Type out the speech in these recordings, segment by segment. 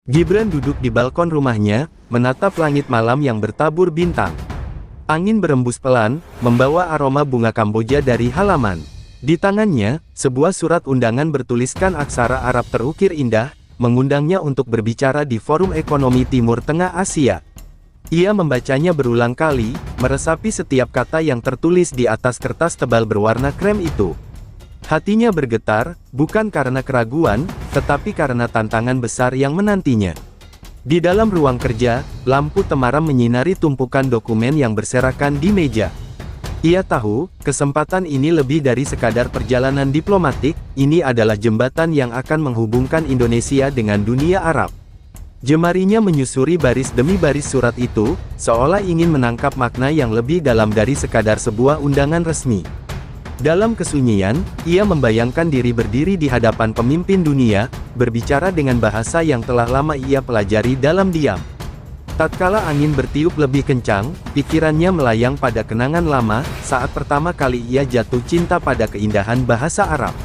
Gibran duduk di balkon rumahnya, menatap langit malam yang bertabur bintang. Angin berembus pelan, membawa aroma bunga Kamboja dari halaman. Di tangannya, sebuah surat undangan bertuliskan aksara Arab terukir indah, mengundangnya untuk berbicara di Forum Ekonomi Timur Tengah Asia. Ia membacanya berulang kali, meresapi setiap kata yang tertulis di atas kertas tebal berwarna krem itu. Hatinya bergetar, bukan karena keraguan, tetapi karena tantangan besar yang menantinya. Di dalam ruang kerja, lampu temaram menyinari tumpukan dokumen yang berserakan di meja. Ia tahu, kesempatan ini lebih dari sekadar perjalanan diplomatik, ini adalah jembatan yang akan menghubungkan Indonesia dengan dunia Arab. Jemarinya menyusuri baris demi baris surat itu, seolah ingin menangkap makna yang lebih dalam dari sekadar sebuah undangan resmi. Dalam kesunyian, ia membayangkan diri berdiri di hadapan pemimpin dunia, berbicara dengan bahasa yang telah lama ia pelajari dalam diam. Tatkala angin bertiup lebih kencang, pikirannya melayang pada kenangan lama, saat pertama kali ia jatuh cinta pada keindahan bahasa Arab.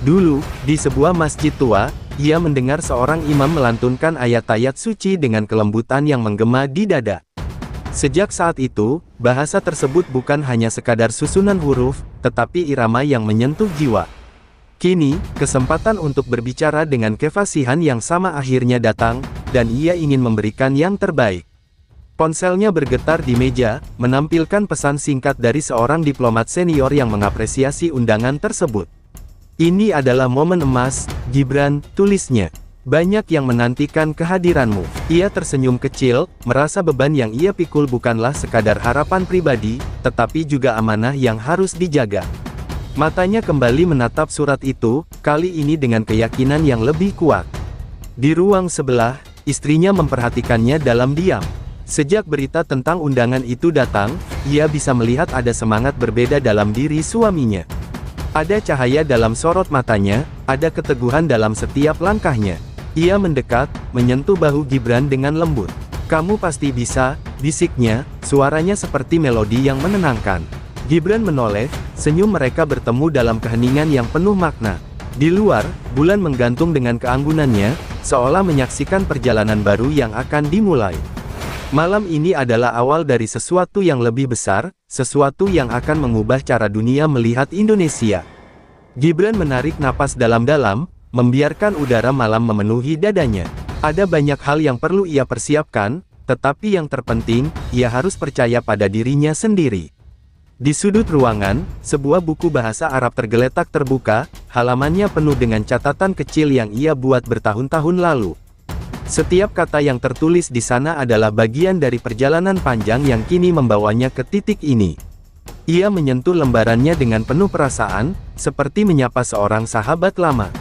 Dulu, di sebuah masjid tua, ia mendengar seorang imam melantunkan ayat-ayat suci dengan kelembutan yang menggema di dada. Sejak saat itu, bahasa tersebut bukan hanya sekadar susunan huruf, tetapi irama yang menyentuh jiwa. Kini, kesempatan untuk berbicara dengan kefasihan yang sama akhirnya datang, dan ia ingin memberikan yang terbaik. Ponselnya bergetar di meja, menampilkan pesan singkat dari seorang diplomat senior yang mengapresiasi undangan tersebut. "Ini adalah momen emas, Gibran," tulisnya. "Banyak yang menantikan kehadiranmu." Ia tersenyum kecil, merasa beban yang ia pikul bukanlah sekadar harapan pribadi, tetapi juga amanah yang harus dijaga. Matanya kembali menatap surat itu, kali ini dengan keyakinan yang lebih kuat. Di ruang sebelah, istrinya memperhatikannya dalam diam. Sejak berita tentang undangan itu datang, ia bisa melihat ada semangat berbeda dalam diri suaminya. Ada cahaya dalam sorot matanya, ada keteguhan dalam setiap langkahnya. Ia mendekat, menyentuh bahu Gibran dengan lembut. "Kamu pasti bisa," bisiknya, suaranya seperti melodi yang menenangkan. Gibran menoleh, senyum mereka bertemu dalam keheningan yang penuh makna. Di luar, bulan menggantung dengan keanggunannya, seolah menyaksikan perjalanan baru yang akan dimulai. Malam ini adalah awal dari sesuatu yang lebih besar, sesuatu yang akan mengubah cara dunia melihat Indonesia. Gibran menarik napas dalam-dalam, membiarkan udara malam memenuhi dadanya. Ada banyak hal yang perlu ia persiapkan, tetapi yang terpenting, ia harus percaya pada dirinya sendiri. Di sudut ruangan, sebuah buku bahasa Arab tergeletak terbuka, halamannya penuh dengan catatan kecil yang ia buat bertahun-tahun lalu. Setiap kata yang tertulis di sana adalah bagian dari perjalanan panjang yang kini membawanya ke titik ini. Ia menyentuh lembarannya dengan penuh perasaan, seperti menyapa seorang sahabat lama.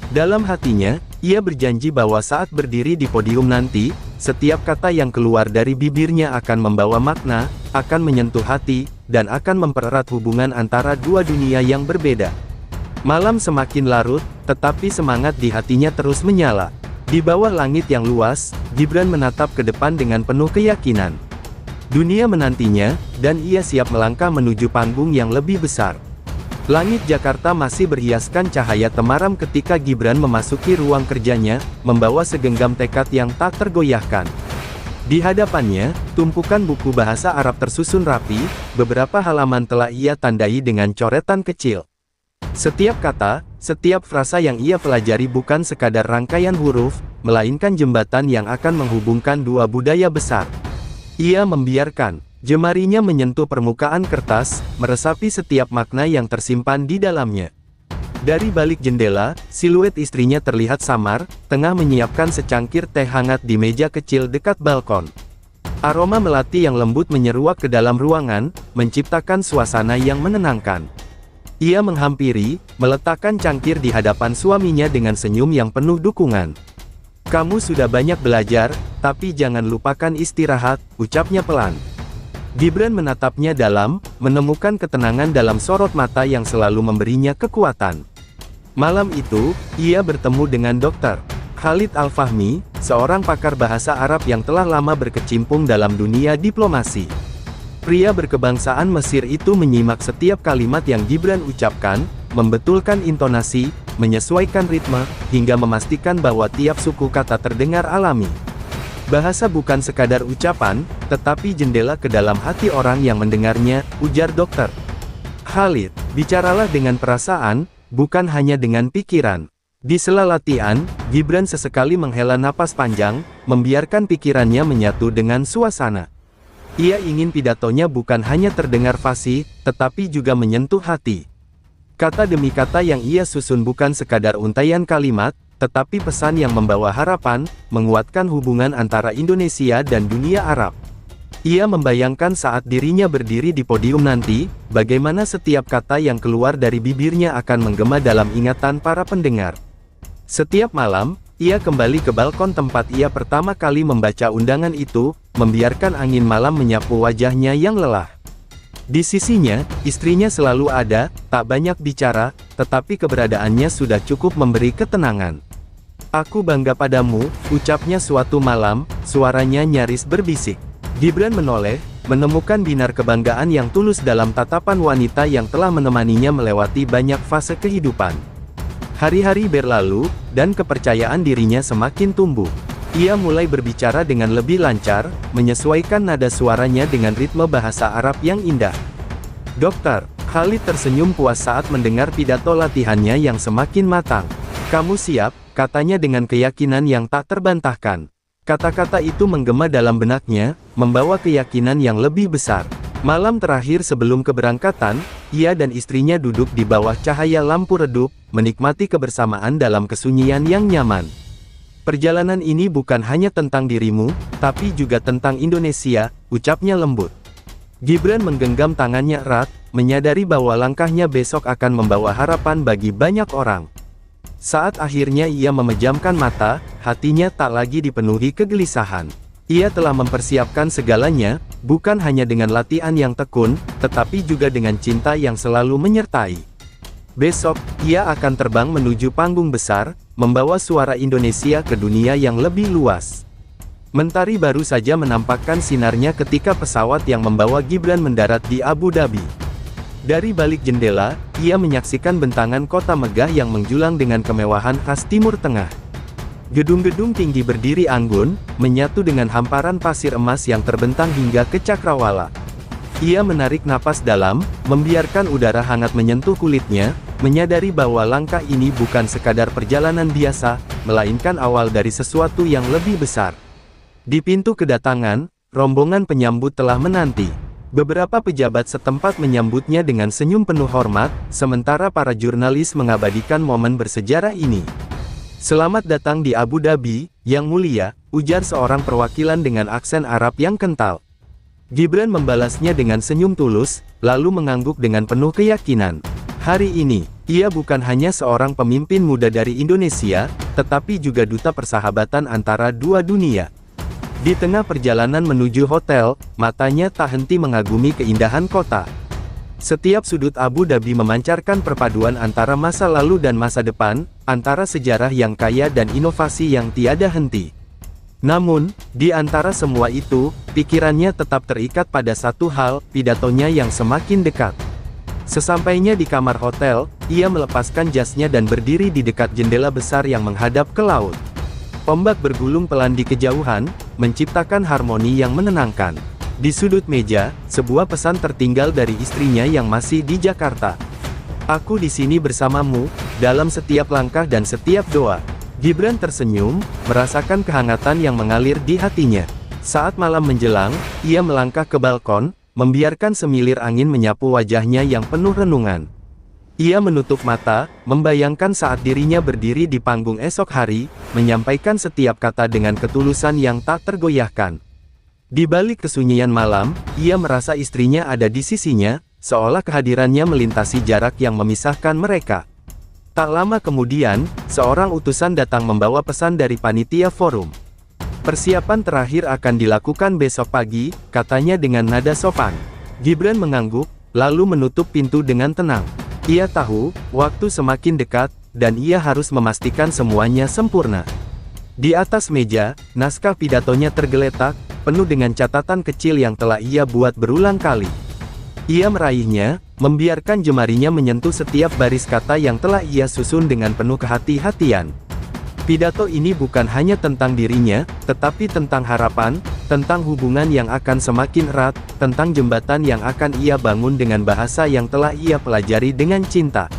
Dalam hatinya, ia berjanji bahwa saat berdiri di podium nanti, setiap kata yang keluar dari bibirnya akan membawa makna, akan menyentuh hati, dan akan mempererat hubungan antara dua dunia yang berbeda. Malam semakin larut, tetapi semangat di hatinya terus menyala. Di bawah langit yang luas, Gibran menatap ke depan dengan penuh keyakinan. Dunia menantinya, dan ia siap melangkah menuju panggung yang lebih besar. Langit Jakarta masih berhiaskan cahaya temaram ketika Gibran memasuki ruang kerjanya, membawa segenggam tekad yang tak tergoyahkan. Di hadapannya, tumpukan buku bahasa Arab tersusun rapi, beberapa halaman telah ia tandai dengan coretan kecil. Setiap kata, setiap frasa yang ia pelajari bukan sekadar rangkaian huruf, melainkan jembatan yang akan menghubungkan dua budaya besar. Ia membiarkan jemarinya menyentuh permukaan kertas, meresapi setiap makna yang tersimpan di dalamnya. Dari balik jendela, siluet istrinya terlihat samar, tengah menyiapkan secangkir teh hangat di meja kecil dekat balkon. Aroma melati yang lembut menyeruak ke dalam ruangan, menciptakan suasana yang menenangkan. Ia menghampiri, meletakkan cangkir di hadapan suaminya dengan senyum yang penuh dukungan. "Kamu sudah banyak belajar, tapi jangan lupakan istirahat," ucapnya pelan. Gibran menatapnya dalam, menemukan ketenangan dalam sorot mata yang selalu memberinya kekuatan. Malam itu, ia bertemu dengan Dr. Khalid Al-Fahmi, seorang pakar bahasa Arab yang telah lama berkecimpung dalam dunia diplomasi. Pria berkebangsaan Mesir itu menyimak setiap kalimat yang Gibran ucapkan, membetulkan intonasi, menyesuaikan ritme, hingga memastikan bahwa tiap suku kata terdengar alami. Bahasa bukan sekadar ucapan, tetapi jendela ke dalam hati orang yang mendengarnya, ujar dokter Khalid. Bicaralah dengan perasaan, bukan hanya dengan pikiran. Di sela latihan, Gibran sesekali menghela napas panjang, membiarkan pikirannya menyatu dengan suasana. Ia ingin pidatonya bukan hanya terdengar fasih, tetapi juga menyentuh hati. Kata demi kata yang ia susun bukan sekadar untaian kalimat, tetapi pesan yang membawa harapan, menguatkan hubungan antara Indonesia dan dunia Arab. Ia membayangkan saat dirinya berdiri di podium nanti, bagaimana setiap kata yang keluar dari bibirnya akan menggema dalam ingatan para pendengar. Setiap malam, ia kembali ke balkon tempat ia pertama kali membaca undangan itu, membiarkan angin malam menyapu wajahnya yang lelah. Di sisinya, istrinya selalu ada, tak banyak bicara, tetapi keberadaannya sudah cukup memberi ketenangan. "Aku bangga padamu," ucapnya suatu malam, suaranya nyaris berbisik. Gibran menoleh, menemukan binar kebanggaan yang tulus dalam tatapan wanita yang telah menemaninya melewati banyak fase kehidupan. Hari-hari berlalu, dan kepercayaan dirinya semakin tumbuh. Ia mulai berbicara dengan lebih lancar, menyesuaikan nada suaranya dengan ritme bahasa Arab yang indah. Dokter Khalid tersenyum puas saat mendengar pidato latihannya yang semakin matang. "Kamu siap?" katanya dengan keyakinan yang tak terbantahkan. Kata-kata itu menggema dalam benaknya, membawa keyakinan yang lebih besar. Malam terakhir sebelum keberangkatan, ia dan istrinya duduk di bawah cahaya lampu redup, menikmati kebersamaan dalam kesunyian yang nyaman. "Perjalanan ini bukan hanya tentang dirimu, tapi juga tentang Indonesia," ucapnya lembut. Gibran menggenggam tangannya erat, menyadari bahwa langkahnya besok akan membawa harapan bagi banyak orang. Saat akhirnya ia memejamkan mata, hatinya tak lagi dipenuhi kegelisahan. Ia telah mempersiapkan segalanya, bukan hanya dengan latihan yang tekun, tetapi juga dengan cinta yang selalu menyertai. Besok, ia akan terbang menuju panggung besar, membawa suara Indonesia ke dunia yang lebih luas. Mentari baru saja menampakkan sinarnya ketika pesawat yang membawa Gibran mendarat di Abu Dhabi. Dari balik jendela, ia menyaksikan bentangan kota megah yang menjulang dengan kemewahan khas Timur Tengah. Gedung-gedung tinggi berdiri anggun, menyatu dengan hamparan pasir emas yang terbentang hingga ke cakrawala. Ia menarik napas dalam, membiarkan udara hangat menyentuh kulitnya, menyadari bahwa langkah ini bukan sekadar perjalanan biasa, melainkan awal dari sesuatu yang lebih besar. Di pintu kedatangan, rombongan penyambut telah menanti. Beberapa pejabat setempat menyambutnya dengan senyum penuh hormat, sementara para jurnalis mengabadikan momen bersejarah ini. "Selamat datang di Abu Dhabi, Yang Mulia," ujar seorang perwakilan dengan aksen Arab yang kental. Gibran membalasnya dengan senyum tulus, lalu mengangguk dengan penuh keyakinan. Hari ini, ia bukan hanya seorang pemimpin muda dari Indonesia, tetapi juga duta persahabatan antara dua dunia. Di tengah perjalanan menuju hotel, matanya tak henti mengagumi keindahan kota. Setiap sudut Abu Dhabi memancarkan perpaduan antara masa lalu dan masa depan, antara sejarah yang kaya dan inovasi yang tiada henti. Namun, di antara semua itu, pikirannya tetap terikat pada satu hal, pidatonya yang semakin dekat. Sesampainya di kamar hotel, ia melepaskan jasnya dan berdiri di dekat jendela besar yang menghadap ke laut. Ombak bergulung pelan di kejauhan, menciptakan harmoni yang menenangkan. Di sudut meja, sebuah pesan tertinggal dari istrinya yang masih di Jakarta. "Aku di sini bersamamu, dalam setiap langkah dan setiap doa." Gibran tersenyum, merasakan kehangatan yang mengalir di hatinya. Saat malam menjelang, ia melangkah ke balkon, membiarkan semilir angin menyapu wajahnya yang penuh renungan. Ia menutup mata, membayangkan saat dirinya berdiri di panggung esok hari, menyampaikan setiap kata dengan ketulusan yang tak tergoyahkan. Di balik kesunyian malam, ia merasa istrinya ada di sisinya, seolah kehadirannya melintasi jarak yang memisahkan mereka. Tak lama kemudian, seorang utusan datang membawa pesan dari panitia forum. "Persiapan terakhir akan dilakukan besok pagi," katanya dengan nada sopan. Gibran mengangguk, lalu menutup pintu dengan tenang. Ia tahu, waktu semakin dekat, dan ia harus memastikan semuanya sempurna. Di atas meja, naskah pidatonya tergeletak, penuh dengan catatan kecil yang telah ia buat berulang kali. Ia meraihnya, membiarkan jemarinya menyentuh setiap baris kata yang telah ia susun dengan penuh kehati-hatian. Pidato ini bukan hanya tentang dirinya, tetapi tentang harapan, tentang hubungan yang akan semakin erat, tentang jembatan yang akan ia bangun dengan bahasa yang telah ia pelajari dengan cinta.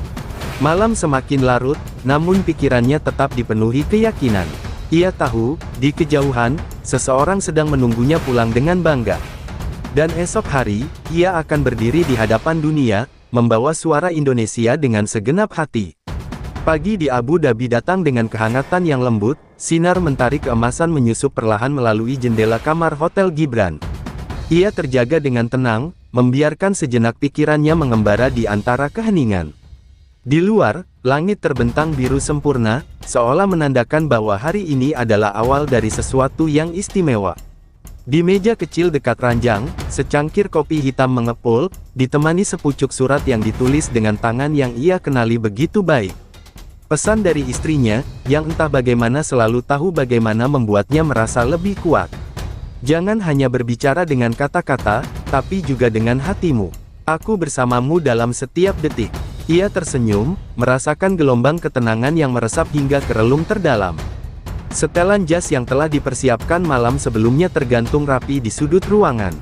Malam semakin larut, namun pikirannya tetap dipenuhi keyakinan. Ia tahu, di kejauhan, seseorang sedang menunggunya pulang dengan bangga. Dan esok hari, ia akan berdiri di hadapan dunia, membawa suara Indonesia dengan segenap hati. Pagi di Abu Dhabi datang dengan kehangatan yang lembut, sinar mentari keemasan menyusup perlahan melalui jendela kamar hotel Gibran. Ia terjaga dengan tenang, membiarkan sejenak pikirannya mengembara di antara keheningan. Di luar, langit terbentang biru sempurna, seolah menandakan bahwa hari ini adalah awal dari sesuatu yang istimewa. Di meja kecil dekat ranjang, secangkir kopi hitam mengepul, ditemani sepucuk surat yang ditulis dengan tangan yang ia kenali begitu baik. Pesan dari istrinya, yang entah bagaimana selalu tahu bagaimana membuatnya merasa lebih kuat. Jangan hanya berbicara dengan kata-kata, tapi juga dengan hatimu. Aku bersamamu dalam setiap detik. Ia tersenyum, merasakan gelombang ketenangan yang meresap hingga ke relung terdalam. Setelan jas yang telah dipersiapkan malam sebelumnya tergantung rapi di sudut ruangan.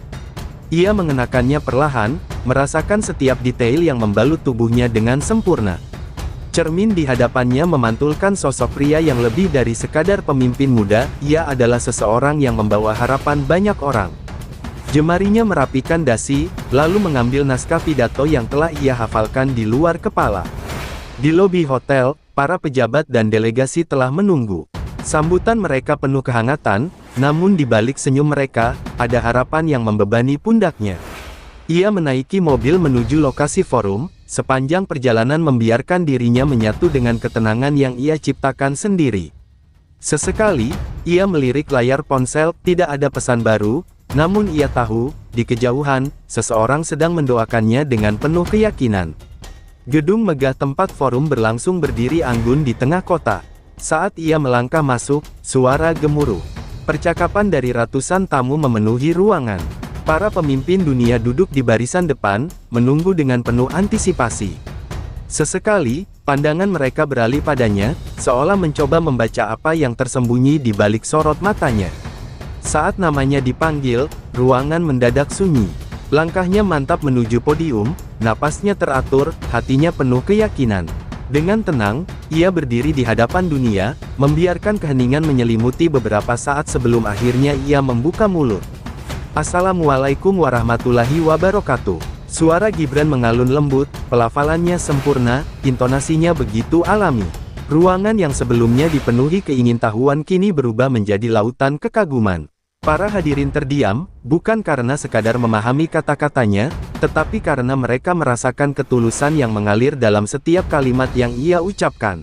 Ia mengenakannya perlahan, merasakan setiap detail yang membalut tubuhnya dengan sempurna. Cermin di hadapannya memantulkan sosok pria yang lebih dari sekadar pemimpin muda, ia adalah seseorang yang membawa harapan banyak orang. Jemarinya merapikan dasi, lalu mengambil naskah pidato yang telah ia hafalkan di luar kepala. Di lobi hotel, para pejabat dan delegasi telah menunggu. Sambutan mereka penuh kehangatan, namun di balik senyum mereka, ada harapan yang membebani pundaknya. Ia menaiki mobil menuju lokasi forum, sepanjang perjalanan membiarkan dirinya menyatu dengan ketenangan yang ia ciptakan sendiri. Sesekali, ia melirik layar ponsel, tidak ada pesan baru, namun ia tahu, di kejauhan, seseorang sedang mendoakannya dengan penuh keyakinan. Gedung megah tempat forum berlangsung berdiri anggun di tengah kota. Saat ia melangkah masuk, suara gemuruh. Percakapan dari ratusan tamu memenuhi ruangan. Para pemimpin dunia duduk di barisan depan, menunggu dengan penuh antisipasi. Sesekali, pandangan mereka beralih padanya, seolah mencoba membaca apa yang tersembunyi di balik sorot matanya. Saat namanya dipanggil, ruangan mendadak sunyi. Langkahnya mantap menuju podium, napasnya teratur, hatinya penuh keyakinan. Dengan tenang, ia berdiri di hadapan dunia, membiarkan keheningan menyelimuti beberapa saat sebelum akhirnya ia membuka mulut. Assalamualaikum warahmatullahi wabarakatuh. Suara Gibran mengalun lembut, pelafalannya sempurna, intonasinya begitu alami. Ruangan yang sebelumnya dipenuhi keingintahuan kini berubah menjadi lautan kekaguman. Para hadirin terdiam, bukan karena sekadar memahami kata-katanya, tetapi karena mereka merasakan ketulusan yang mengalir dalam setiap kalimat yang ia ucapkan.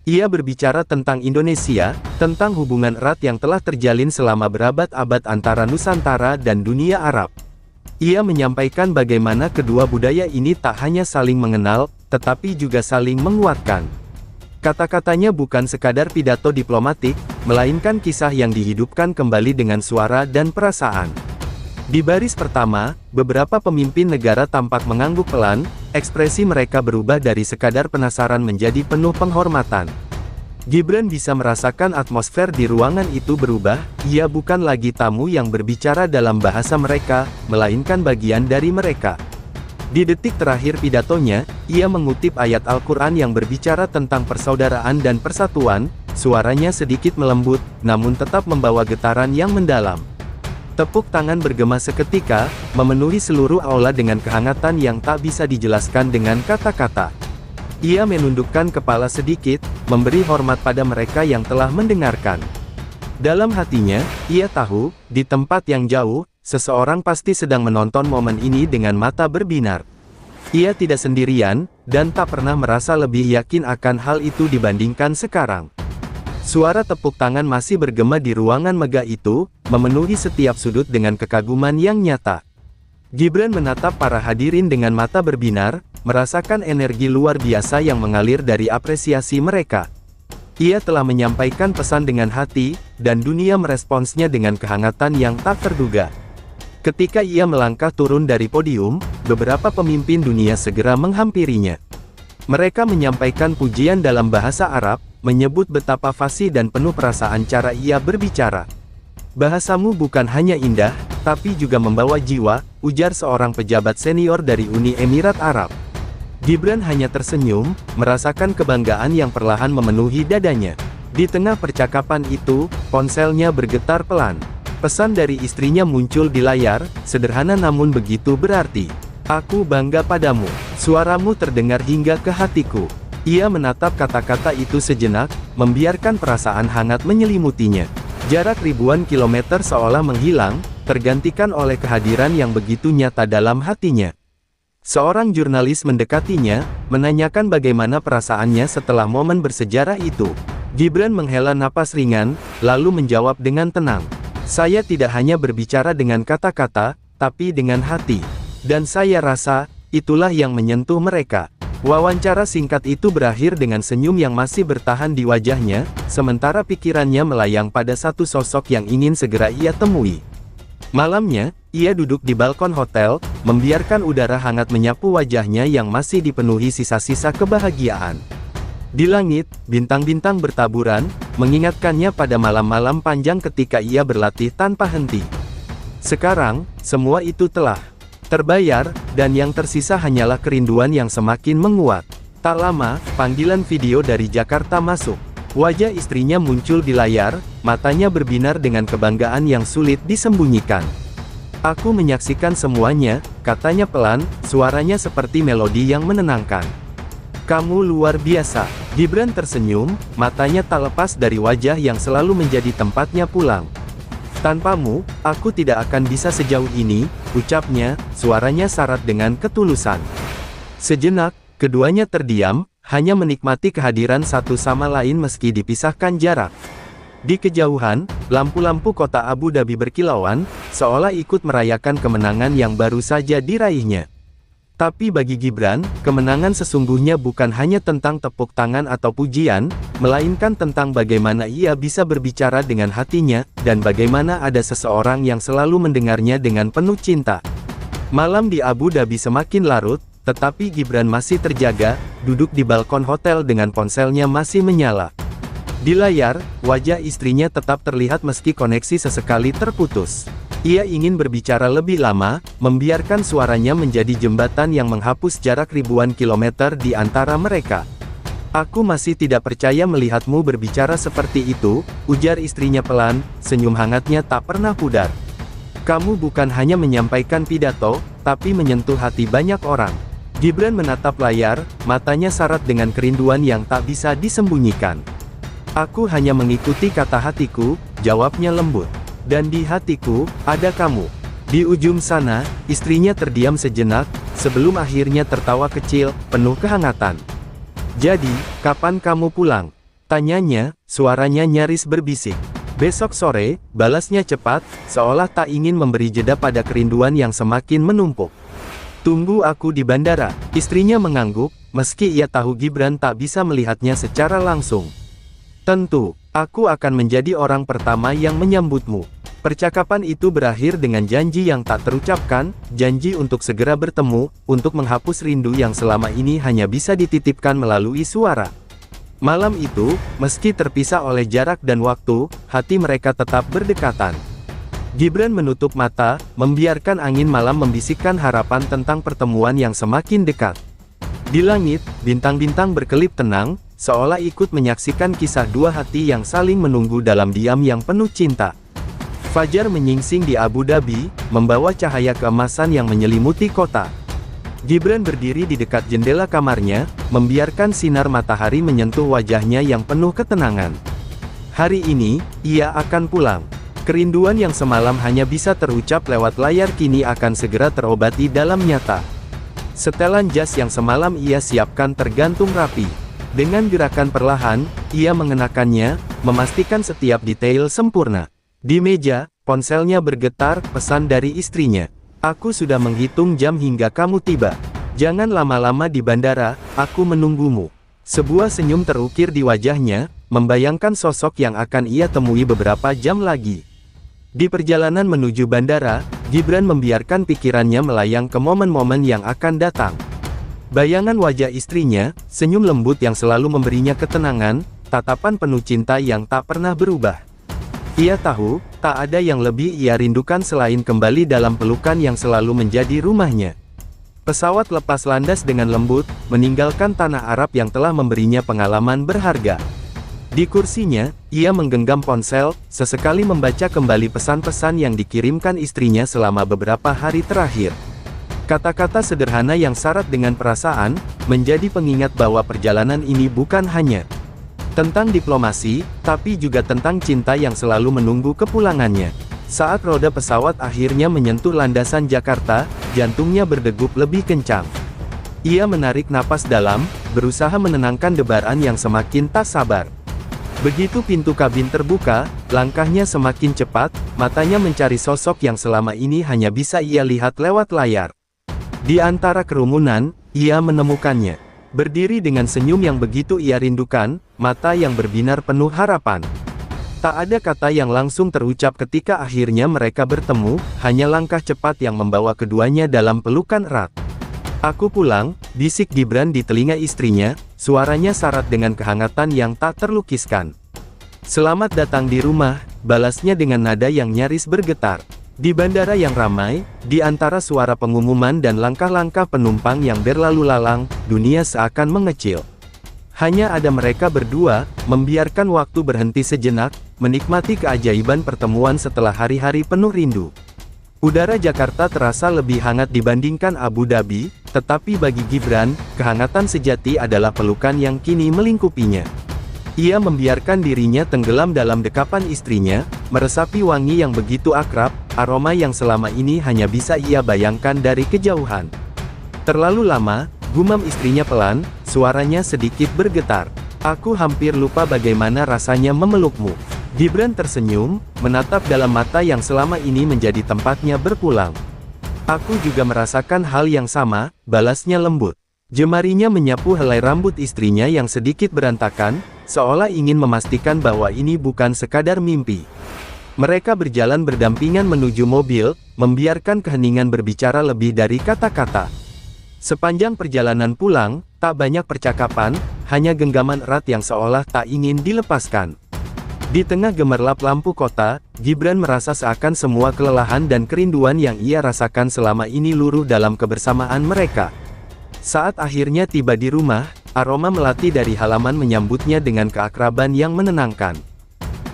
Ia berbicara tentang Indonesia, tentang hubungan erat yang telah terjalin selama berabad-abad antara Nusantara dan dunia Arab. Ia menyampaikan bagaimana kedua budaya ini tak hanya saling mengenal, tetapi juga saling menguatkan. Kata-katanya bukan sekadar pidato diplomatik, melainkan kisah yang dihidupkan kembali dengan suara dan perasaan. Di baris pertama, beberapa pemimpin negara tampak mengangguk pelan, ekspresi mereka berubah dari sekadar penasaran menjadi penuh penghormatan. Gibran bisa merasakan atmosfer di ruangan itu berubah, ia bukan lagi tamu yang berbicara dalam bahasa mereka, melainkan bagian dari mereka. Di detik terakhir pidatonya, ia mengutip ayat Al-Quran yang berbicara tentang persaudaraan dan persatuan, suaranya sedikit melembut, namun tetap membawa getaran yang mendalam. Tepuk tangan bergema seketika, memenuhi seluruh aula dengan kehangatan yang tak bisa dijelaskan dengan kata-kata. Ia menundukkan kepala sedikit, memberi hormat pada mereka yang telah mendengarkan. Dalam hatinya, ia tahu, di tempat yang jauh, seseorang pasti sedang menonton momen ini dengan mata berbinar. Ia tidak sendirian, dan tak pernah merasa lebih yakin akan hal itu dibandingkan sekarang. Suara tepuk tangan masih bergema di ruangan megah itu, memenuhi setiap sudut dengan kekaguman yang nyata. Gibran menatap para hadirin dengan mata berbinar, merasakan energi luar biasa yang mengalir dari apresiasi mereka. Ia telah menyampaikan pesan dengan hati, dan dunia meresponsnya dengan kehangatan yang tak terduga. Ketika ia melangkah turun dari podium, beberapa pemimpin dunia segera menghampirinya. Mereka menyampaikan pujian dalam bahasa Arab, menyebut betapa fasih dan penuh perasaan cara ia berbicara. "Bahasamu bukan hanya indah, tapi juga membawa jiwa," ujar seorang pejabat senior dari Uni Emirat Arab. Gibran hanya tersenyum, merasakan kebanggaan yang perlahan memenuhi dadanya. Di tengah percakapan itu, ponselnya bergetar pelan. Pesan dari istrinya muncul di layar, sederhana namun begitu berarti. "Aku bangga padamu. Suaramu terdengar hingga ke hatiku." Ia menatap kata-kata itu sejenak, membiarkan perasaan hangat menyelimutinya. Jarak ribuan kilometer seolah menghilang, tergantikan oleh kehadiran yang begitu nyata dalam hatinya. Seorang jurnalis mendekatinya, menanyakan bagaimana perasaannya setelah momen bersejarah itu. Gibran menghela napas ringan, lalu menjawab dengan tenang. "Saya tidak hanya berbicara dengan kata-kata, tapi dengan hati. Dan saya rasa, itulah yang menyentuh mereka." Wawancara singkat itu berakhir dengan senyum yang masih bertahan di wajahnya, sementara pikirannya melayang pada satu sosok yang ingin segera ia temui. Malamnya, ia duduk di balkon hotel, membiarkan udara hangat menyapu wajahnya yang masih dipenuhi sisa-sisa kebahagiaan. Di langit, bintang-bintang bertaburan, mengingatkannya pada malam-malam panjang ketika ia berlatih tanpa henti. Sekarang, semua itu telah terbayar, dan yang tersisa hanyalah kerinduan yang semakin menguat. Tak lama, panggilan video dari Jakarta masuk. Wajah istrinya muncul di layar, matanya berbinar dengan kebanggaan yang sulit disembunyikan. "Aku menyaksikan semuanya," katanya pelan, suaranya seperti melodi yang menenangkan. "Kamu luar biasa." Gibran tersenyum, matanya tak lepas dari wajah yang selalu menjadi tempatnya pulang. "Tanpamu, aku tidak akan bisa sejauh ini," ucapnya, suaranya syarat dengan ketulusan. Sejenak, keduanya terdiam, hanya menikmati kehadiran satu sama lain meski dipisahkan jarak. Di kejauhan, lampu-lampu kota Abu Dhabi berkilauan, seolah ikut merayakan kemenangan yang baru saja diraihnya. Tapi bagi Gibran, kemenangan sesungguhnya bukan hanya tentang tepuk tangan atau pujian, melainkan tentang bagaimana ia bisa berbicara dengan hatinya, dan bagaimana ada seseorang yang selalu mendengarnya dengan penuh cinta. Malam di Abu Dhabi semakin larut, tetapi Gibran masih terjaga, duduk di balkon hotel dengan ponselnya masih menyala. Di layar, wajah istrinya tetap terlihat meski koneksi sesekali terputus. Ia ingin berbicara lebih lama, membiarkan suaranya menjadi jembatan yang menghapus jarak ribuan kilometer di antara mereka. "Aku masih tidak percaya melihatmu berbicara seperti itu," ujar istrinya pelan, senyum hangatnya tak pernah pudar. "Kamu bukan hanya menyampaikan pidato, tapi menyentuh hati banyak orang." Gibran menatap layar, matanya syarat dengan kerinduan yang tak bisa disembunyikan. "Aku hanya mengikuti kata hatiku," jawabnya lembut. "Dan di hatiku, ada kamu." Di ujung sana, istrinya terdiam sejenak, sebelum akhirnya tertawa kecil, penuh kehangatan. "Jadi, kapan kamu pulang?" tanyanya, suaranya nyaris berbisik. "Besok sore," balasnya cepat, seolah tak ingin memberi jeda pada kerinduan yang semakin menumpuk. "Tunggu aku di bandara." Istrinya mengangguk, meski ia tahu Gibran tak bisa melihatnya secara langsung. "Tentu, aku akan menjadi orang pertama yang menyambutmu." Percakapan itu berakhir dengan janji yang tak terucapkan, janji untuk segera bertemu, untuk menghapus rindu yang selama ini hanya bisa dititipkan melalui suara. Malam itu, meski terpisah oleh jarak dan waktu, hati mereka tetap berdekatan. Gibran menutup mata, membiarkan angin malam membisikkan harapan tentang pertemuan yang semakin dekat. Di langit, bintang-bintang berkelip tenang, seolah ikut menyaksikan kisah dua hati yang saling menunggu dalam diam yang penuh cinta. Fajar menyingsing di Abu Dhabi, membawa cahaya keemasan yang menyelimuti kota. Gibran berdiri di dekat jendela kamarnya, membiarkan sinar matahari menyentuh wajahnya yang penuh ketenangan. Hari ini, ia akan pulang. Kerinduan yang semalam hanya bisa terucap lewat layar kini akan segera terobati dalam nyata. Setelan jas yang semalam ia siapkan tergantung rapi. Dengan gerakan perlahan, ia mengenakannya, memastikan setiap detail sempurna. Di meja, ponselnya bergetar, pesan dari istrinya. "Aku sudah menghitung jam hingga kamu tiba. Jangan lama-lama di bandara, aku menunggumu." Sebuah senyum terukir di wajahnya, membayangkan sosok yang akan ia temui beberapa jam lagi. Di perjalanan menuju bandara, Gibran membiarkan pikirannya melayang ke momen-momen yang akan datang. Bayangan wajah istrinya, senyum lembut yang selalu memberinya ketenangan, tatapan penuh cinta yang tak pernah berubah. Ia tahu, tak ada yang lebih ia rindukan selain kembali dalam pelukan yang selalu menjadi rumahnya. Pesawat lepas landas dengan lembut, meninggalkan tanah Arab yang telah memberinya pengalaman berharga. Di kursinya, ia menggenggam ponsel, sesekali membaca kembali pesan-pesan yang dikirimkan istrinya selama beberapa hari terakhir. Kata-kata sederhana yang syarat dengan perasaan, menjadi pengingat bahwa perjalanan ini bukan hanya tentang diplomasi, tapi juga tentang cinta yang selalu menunggu kepulangannya. Saat roda pesawat akhirnya menyentuh landasan Jakarta, jantungnya berdegup lebih kencang. Ia menarik napas dalam, berusaha menenangkan debaran yang semakin tak sabar. Begitu pintu kabin terbuka, langkahnya semakin cepat, matanya mencari sosok yang selama ini hanya bisa ia lihat lewat layar. Di antara kerumunan, ia menemukannya. Berdiri dengan senyum yang begitu ia rindukan, mata yang berbinar penuh harapan. Tak ada kata yang langsung terucap ketika akhirnya mereka bertemu, hanya langkah cepat yang membawa keduanya dalam pelukan erat. "Aku pulang," bisik Gibran di telinga istrinya, suaranya syarat dengan kehangatan yang tak terlukiskan. "Selamat datang di rumah," balasnya dengan nada yang nyaris bergetar. Di bandara yang ramai, di antara suara pengumuman dan langkah-langkah penumpang yang berlalu lalang, dunia seakan mengecil. Hanya ada mereka berdua, membiarkan waktu berhenti sejenak, menikmati keajaiban pertemuan setelah hari-hari penuh rindu. Udara Jakarta terasa lebih hangat dibandingkan Abu Dhabi, tetapi bagi Gibran, kehangatan sejati adalah pelukan yang kini melingkupinya. Ia membiarkan dirinya tenggelam dalam dekapan istrinya, meresapi wangi yang begitu akrab, aroma yang selama ini hanya bisa ia bayangkan dari kejauhan. "Terlalu lama," gumam istrinya pelan, suaranya sedikit bergetar. "Aku hampir lupa bagaimana rasanya memelukmu." Gibran tersenyum, menatap dalam mata yang selama ini menjadi tempatnya berpulang. "Aku juga merasakan hal yang sama," balasnya lembut. Jemarinya menyapu helai rambut istrinya yang sedikit berantakan, seolah ingin memastikan bahwa ini bukan sekadar mimpi. Mereka berjalan berdampingan menuju mobil, membiarkan keheningan berbicara lebih dari kata-kata. Sepanjang perjalanan pulang, tak banyak percakapan, hanya genggaman erat yang seolah tak ingin dilepaskan. Di tengah gemerlap lampu kota, Gibran merasa seakan semua kelelahan dan kerinduan yang ia rasakan selama ini luruh dalam kebersamaan mereka. Saat akhirnya tiba di rumah, aroma melati dari halaman menyambutnya dengan keakraban yang menenangkan.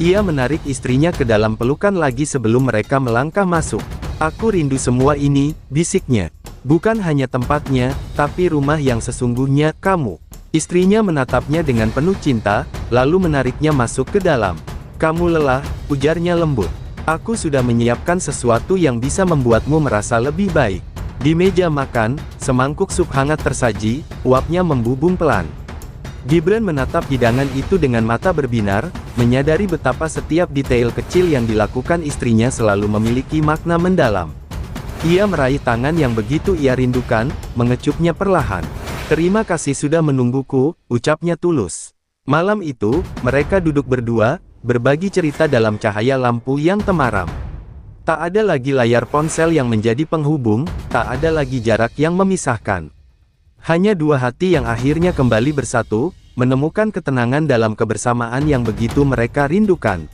Ia menarik istrinya ke dalam pelukan lagi sebelum mereka melangkah masuk. "Aku rindu semua ini," bisiknya. "Bukan hanya tempatnya, tapi rumah yang sesungguhnya, kamu." Istrinya menatapnya dengan penuh cinta, lalu menariknya masuk ke dalam. "Kamu lelah," ujarnya lembut. "Aku sudah menyiapkan sesuatu yang bisa membuatmu merasa lebih baik." Di meja makan, semangkuk sup hangat tersaji, uapnya membubung pelan. Gibran menatap hidangan itu dengan mata berbinar, menyadari betapa setiap detail kecil yang dilakukan istrinya selalu memiliki makna mendalam. Ia meraih tangan yang begitu ia rindukan, mengecupnya perlahan. "Terima kasih sudah menungguku," ucapnya tulus. Malam itu, mereka duduk berdua, berbagi cerita dalam cahaya lampu yang temaram. Tak ada lagi layar ponsel yang menjadi penghubung, tak ada lagi jarak yang memisahkan. Hanya dua hati yang akhirnya kembali bersatu, menemukan ketenangan dalam kebersamaan yang begitu mereka rindukan.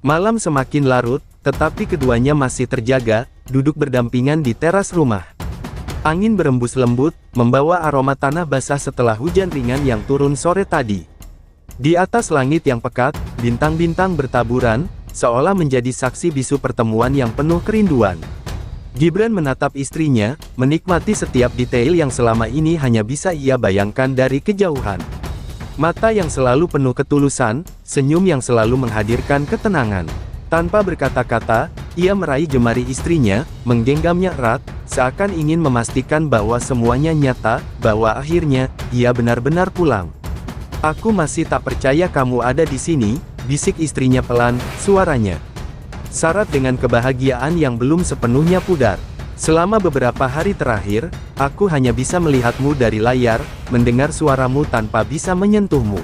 Malam semakin larut, tetapi keduanya masih terjaga, duduk berdampingan di teras rumah. Angin berembus lembut, membawa aroma tanah basah setelah hujan ringan yang turun sore tadi. Di atas langit yang pekat, bintang-bintang bertaburan, seolah menjadi saksi bisu pertemuan yang penuh kerinduan. Gibran menatap istrinya, menikmati setiap detail yang selama ini hanya bisa ia bayangkan dari kejauhan. Mata yang selalu penuh ketulusan, senyum yang selalu menghadirkan ketenangan. Tanpa berkata-kata, ia meraih jemari istrinya, menggenggamnya erat, seakan ingin memastikan bahwa semuanya nyata, bahwa akhirnya, ia benar-benar pulang. "Aku masih tak percaya kamu ada di sini," bisik istrinya pelan, suaranya syarat dengan kebahagiaan yang belum sepenuhnya pudar. "Selama beberapa hari terakhir, aku hanya bisa melihatmu dari layar, mendengar suaramu tanpa bisa menyentuhmu."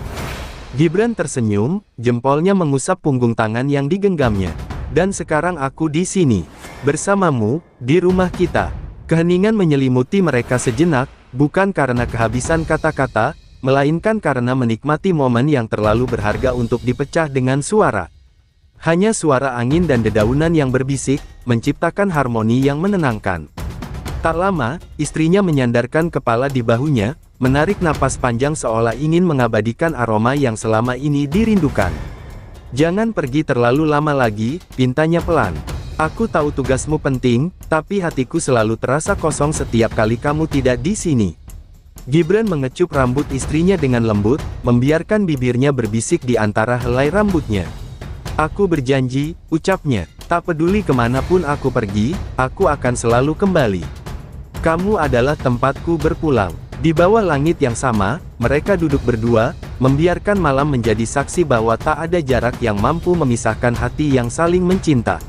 Gibran tersenyum, jempolnya mengusap punggung tangan yang digenggamnya. "Dan sekarang aku di sini." Bersamamu, di rumah kita. Keheningan menyelimuti mereka sejenak, bukan karena kehabisan kata-kata, melainkan karena menikmati momen yang terlalu berharga untuk dipecah dengan suara. Hanya suara angin dan dedaunan yang berbisik, menciptakan harmoni yang menenangkan. Tak lama, istrinya menyandarkan kepala di bahunya, menarik napas panjang seolah ingin mengabadikan aroma yang selama ini dirindukan. "Jangan pergi terlalu lama lagi," pintanya pelan. "Aku tahu tugasmu penting, tapi hatiku selalu terasa kosong setiap kali kamu tidak di sini." Gibran mengecup rambut istrinya dengan lembut, membiarkan bibirnya berbisik di antara helai rambutnya. "Aku berjanji," ucapnya, "tak peduli kemanapun aku pergi, aku akan selalu kembali. Kamu adalah tempatku berpulang." Di bawah langit yang sama, mereka duduk berdua, membiarkan malam menjadi saksi bahwa tak ada jarak yang mampu memisahkan hati yang saling mencinta.